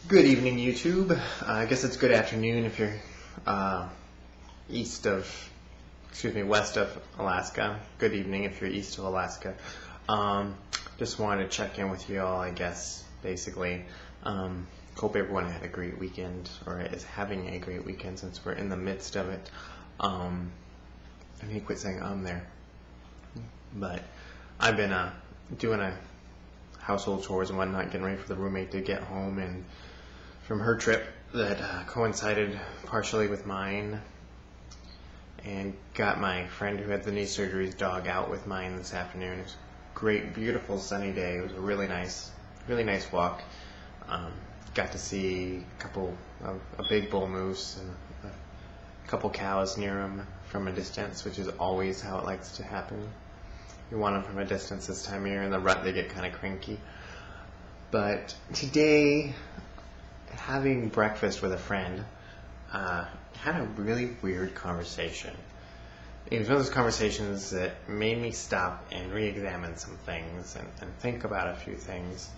Good evening, YouTube. I guess it's good afternoon if you're west of Alaska. Good evening if you're east of Alaska. Just wanted to check in with you all, I guess, basically. Hope everyone had a great weekend, or is having a great weekend since we're in the midst of it. I need to quit saying there. But I've been doing a household chores and whatnot, getting ready for the roommate to get home, and from her trip that coincided partially with mine, and got my friend who had the knee surgery's dog out with mine this afternoon. It was a great, beautiful, sunny day. It was a really nice walk. Got to see a big bull moose and a couple cows near him from a distance, which is always how it likes to happen. You want them from a distance this time of year. In the rut, they get kind of cranky. But today, having breakfast with a friend, had a really weird conversation. It was one of those conversations that made me stop and re-examine some things and think about a few things.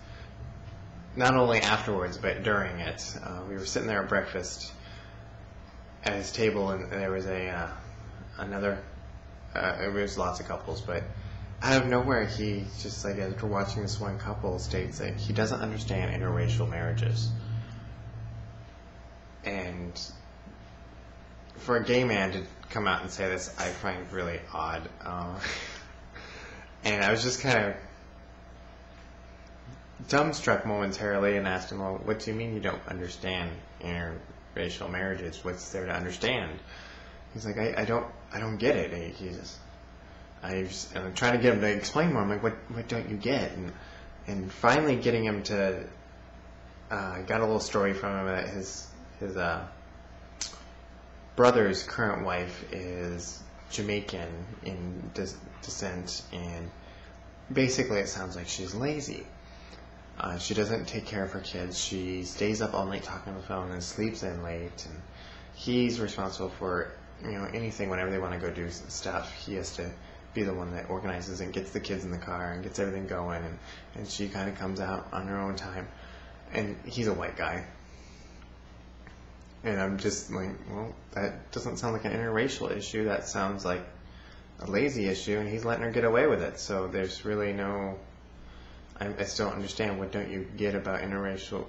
Not only afterwards, but during it. We were sitting there at breakfast at his table, and there was it was lots of couples, but out of nowhere, he just, like, after watching this one couple, states that he doesn't understand interracial marriages. And for a gay man to come out and say this, I find really odd. And I was just kind of dumbstruck momentarily and asked him, well, what do you mean you don't understand interracial marriages? What's there to understand? He's like, I don't get it. And I'm trying to get him to explain more. I'm like, what don't you get? And finally getting him to, got a little story from him that his brother's current wife is Jamaican in descent, and basically it sounds like she's lazy. She doesn't take care of her kids. She stays up all night talking on the phone and sleeps in late, and he's responsible for anything. Whenever they want to go do stuff, he has to be the one that organizes and gets the kids in the car and gets everything going, and she kind of comes out on her own time. And he's a white guy. And I'm just like, well, that doesn't sound like an interracial issue. That sounds like a lazy issue, and he's letting her get away with it. So there's really no... I still don't understand. What don't you get about interracial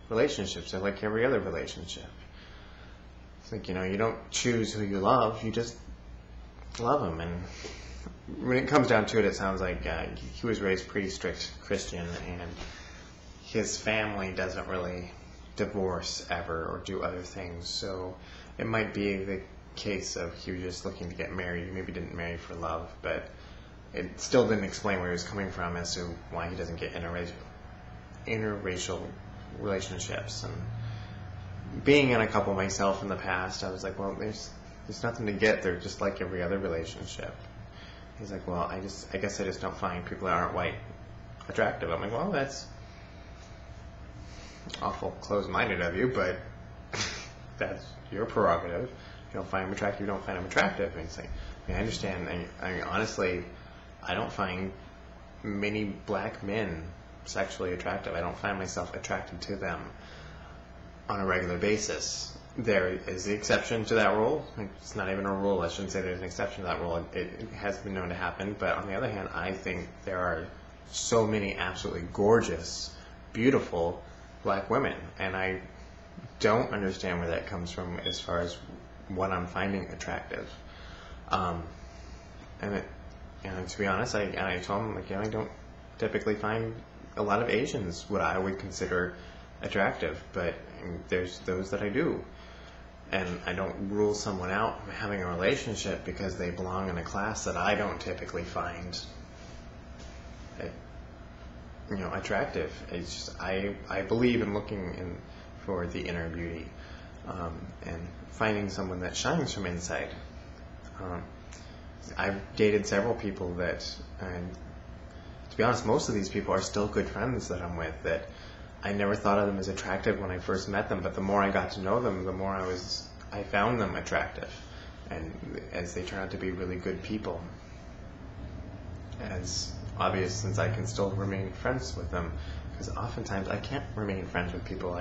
relationships? They're like every other relationship. It's like, you don't choose who you love. You just love them. And when it comes down to it, it sounds like he was raised pretty strict Christian, and his family doesn't really divorce ever or do other things. So it might be the case of he was just looking to get married. He maybe didn't marry for love, but it still didn't explain where he was coming from as to why he doesn't get interracial relationships. And being in a couple myself in the past, I was like, well, there's nothing to get. They're just like every other relationship. He's like, well, I guess I just don't find people that aren't white attractive. I'm like, well, that's awful close-minded of you, but that's your prerogative. If you don't find them attractive, you don't find them attractive. And he's like, I understand. Honestly, I don't find many black men sexually attractive. I don't find myself attracted to them on a regular basis. There is the exception to that rule. It's not even a rule. I shouldn't say there's an exception to that rule. It has been known to happen. But on the other hand, I think there are so many absolutely gorgeous, beautiful black women. And I don't understand where that comes from as far as what I'm finding attractive. And to be honest, I told him, I don't typically find a lot of Asians what I would consider attractive, but there's those that I do. And I don't rule someone out from having a relationship because they belong in a class that I don't typically find attractive. It's just, I believe in looking for the inner beauty, and finding someone that shines from inside. I've dated several people that, and to be honest, most of these people are still good friends that I'm with, that I never thought of them as attractive when I first met them, but the more I got to know them, the more I found them attractive, and as they turn out to be really good people. As obvious, since I can still remain friends with them, because oftentimes I can't remain friends with people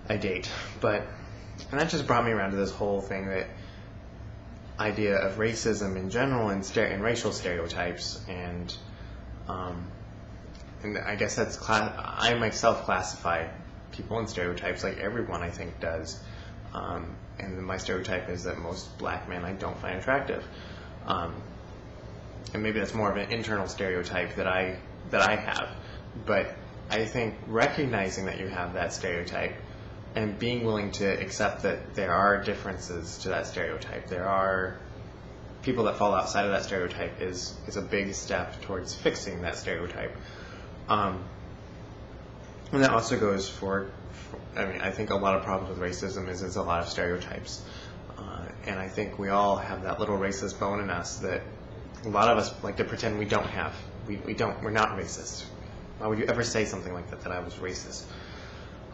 I date. And that just brought me around to this whole thing, that idea of racism in general and racial stereotypes, and I guess that's I myself classify people in stereotypes like everyone I think does, and my stereotype is that most black men I don't find attractive, and maybe that's more of an internal stereotype that I have, but I think recognizing that you have that stereotype and being willing to accept that there are differences to that stereotype, there are people that fall outside of that stereotype, is a big step towards fixing that stereotype. And that also goes for I think a lot of problems with racism is a lot of stereotypes. And I think we all have that little racist bone in us that a lot of us like to pretend we don't have. We're not racist. Why would you ever say something like that I was racist?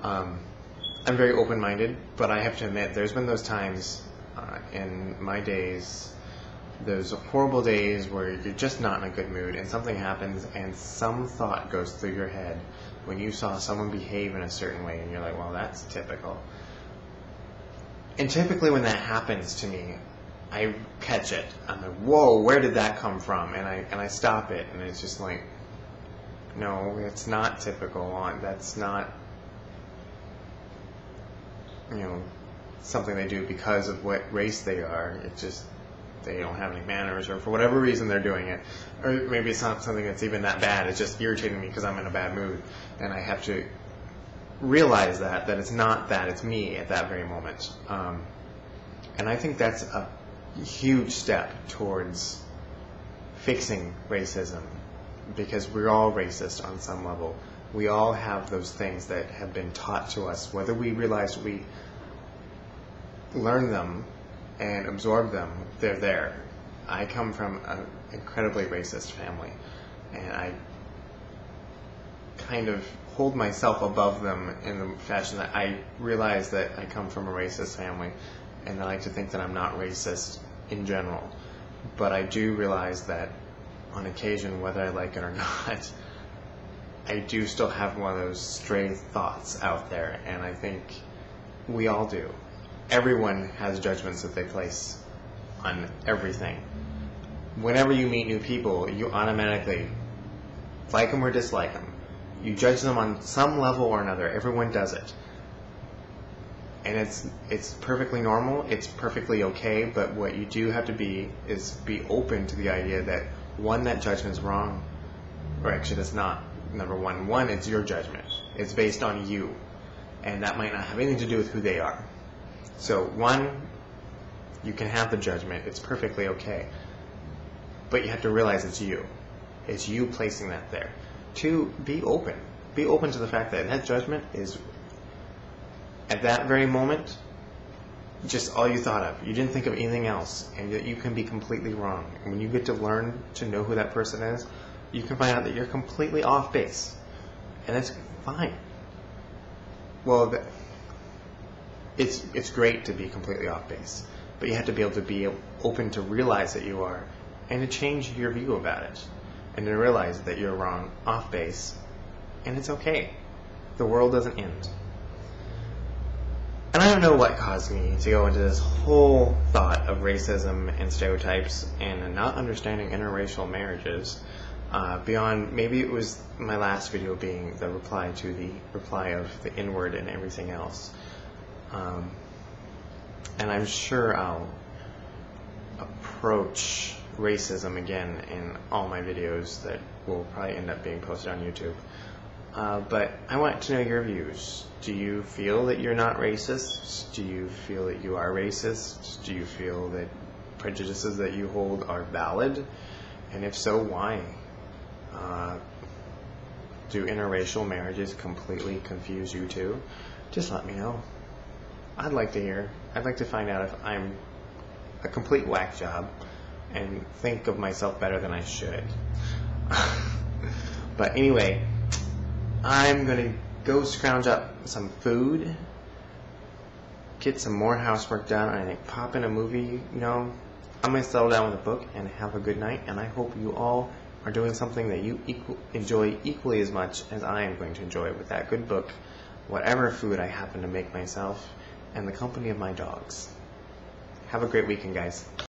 I'm very open-minded, but I have to admit there's been those times in my days, those horrible days where you're just not in a good mood and something happens and some thought goes through your head when you saw someone behave in a certain way and you're like, well, that's typical. And typically when that happens to me, I catch it. I'm like, whoa, where did that come from? And I stop it, and it's just like, no, it's not typical. That's not, something they do because of what race they are. It's just they don't have any manners, or for whatever reason they're doing it. Or maybe it's not something that's even that bad. It's just irritating me because I'm in a bad mood, and I have to realize that it's not that, it's me at that very moment. And I think that's a huge step towards fixing racism, because we're all racist on some level. We all have those things that have been taught to us, whether we realize we learn them and absorb them, they're there. I come from an incredibly racist family, and I kind of hold myself above them in the fashion that I realize that I come from a racist family, and I like to think that I'm not racist in general. But I do realize that on occasion, whether I like it or not, I do still have one of those stray thoughts out there, and I think we all do. Everyone has judgments that they place on everything. Whenever you meet new people, you automatically like them or dislike them. You judge them on some level or another. Everyone does it. And it's perfectly normal, it's perfectly okay, but what you do have to be is be open to the idea that, one, that judgment's wrong, or actually that's not. Number one, it's your judgment. It's based on you, and that might not have anything to do with who they are. So, one, you can have the judgment, it's perfectly okay, but you have to realize it's you. It's you placing that there. Two, be open. Be open to the fact that that judgment is, at that very moment, just all you thought of. You didn't think of anything else, and that you can be completely wrong. And when you get to learn to know who that person is, you can find out that you're completely off base, and that's fine. Well, it's great to be completely off base, but you have to be able to be open to realize that you are, and to change your view about it, and to realize that you're wrong, off base, and it's okay. The world doesn't end. And I don't know what caused me to go into this whole thought of racism and stereotypes and not understanding interracial marriages, beyond, maybe it was my last video being the reply to the reply of the N-word and everything else. And I'm sure I'll approach racism again in all my videos that will probably end up being posted on YouTube. But I want to know your views. Do you feel that you're not racist? Do you feel that you are racist? Do you feel that prejudices that you hold are valid? And if so, why? Do interracial marriages completely confuse you too? Just let me know. I'd like to hear. I'd like to find out if I'm a complete whack job and think of myself better than I should. But anyway, I'm going to go scrounge up some food, get some more housework done, and I think pop in a movie. I'm going to settle down with a book and have a good night, and I hope you all are doing something that you enjoy equally as much as I am going to enjoy with that good book, whatever food I happen to make myself, and the company of my dogs. Have a great weekend, guys.